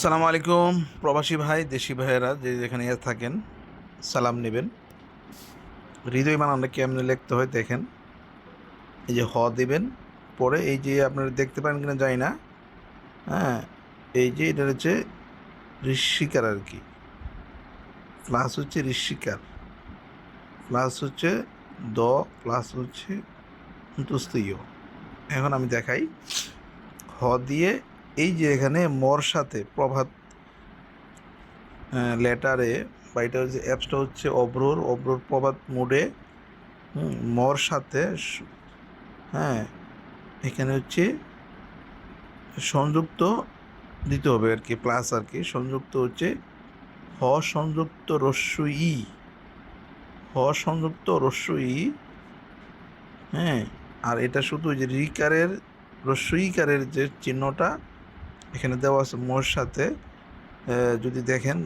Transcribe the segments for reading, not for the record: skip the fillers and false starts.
সালামু আলাইকুম প্রবাসী ভাই দেশি ভাইয়েরা যে যেখানে থাকেন সালাম নেবেন। হৃদয় বানানটা কেমনে লিখতে হয় দেখেন। এই যে হ দিবেন, পরে এই যে আপনারা দেখতে পারেন কিনা জানি না। হ্যাঁ, এই যে এটা হচ্ছে ঋষিকার আর কি, প্লাস হচ্ছে ঋষিকার, প্লাস হচ্ছে দ, প্লাস হচ্ছে অন্তস্থীয়। এখন আমি দেখাই। হ দিয়ে এই যে এখানে মর সাথে প্রভাত লেটারে বা এটা হচ্ছে অ্যাপসটা হচ্ছে অব্রোর প্রভাত মোডে মর সাথে হ্যাঁ এখানে হচ্ছে সংযুক্ত দিতে হবে আর কি, প্লাস আর কি সংযুক্ত হচ্ছে হ সংযুক্ত রস্যু ই, হ সংযুক্ত রস্যু ই। হ্যাঁ, আর এটা শুধু ওই যে রিকারের রস্যু ইকারের যে চিহ্নটা এখানে দেওয়া আছে মোর সাথে। যদি দেখেন,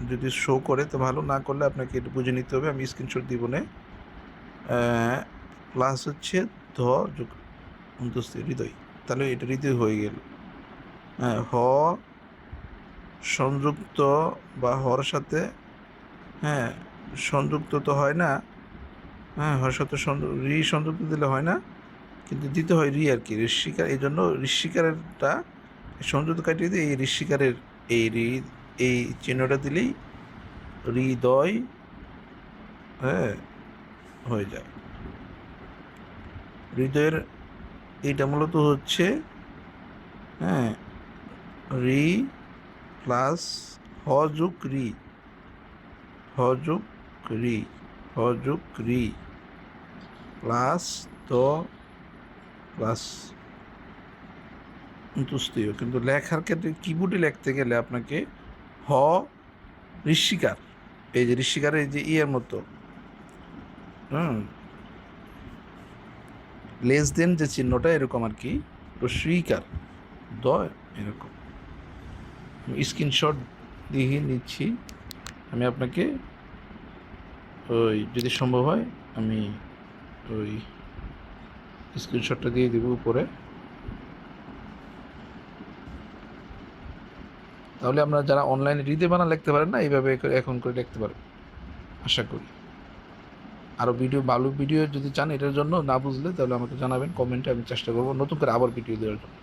যদি শো করে তো ভালো, না করলে আপনাকে একটু বুঝে নিতে হবে, আমি স্ক্রিনশট দিব না। প্লাস হচ্ছে ধ যোগ অন্তস্থ হৃদয়, তাহলে এটা হৃদয় হয়ে গেল। হ্যাঁ, হ সংযুক্ত বা হর সাথে হ্যাঁ সংযুক্ত তো হয় না। হ্যাঁ, হর সাথে রি সংযুক্ত দিলে হয় না, কিন্তু দিতে হয় রি আর কি, ঋষিকার। এই জন্য ঋষিকারেরটা সংযুক্ত কাটিয়ে দিয়ে এই ঋষিকারের এই রি, এই চিহ্নটা দিলেই হৃদয় হ্যাঁ হয়ে যায়। হৃদয়ের এইটা মূলত হচ্ছে হ্যাঁ রি প্লাস হ যোগ রি, হ যোগ রি, হ যোগ রি প্লাস দ প্লাস অন্তস্থীয়। কিন্তু লেখার ক্ষেত্রে কিবোর্ডে লিখতে গেলে আপনাকে হ ঋষিকার, এই যে ঋষিকারের এই যে ইয়ের মতো লেস দেন যে চিহ্নটা এরকম আর কি, রস্বীকার দ এরকম। স্ক্রিনশট দিয়ে নিচ্ছি আমি আপনাকে, ওই যদি সম্ভব হয় আমি ওই স্ক্রিনশটটা দিয়ে দেবো উপরে, তাহলে আপনারা যারা অনলাইনে হৃদয় বানান লিখতে পারেন না, এইভাবে এখন করে লিখতে পারেন আশা করি। আরও ভালো ভিডিও যদি চান এটার জন্য না বুঝলে তাহলে আমাকে জানাবেন কমেন্টে, আমি চেষ্টা করবো নতুন করে আবার ভিডিও দেওয়ার জন্য।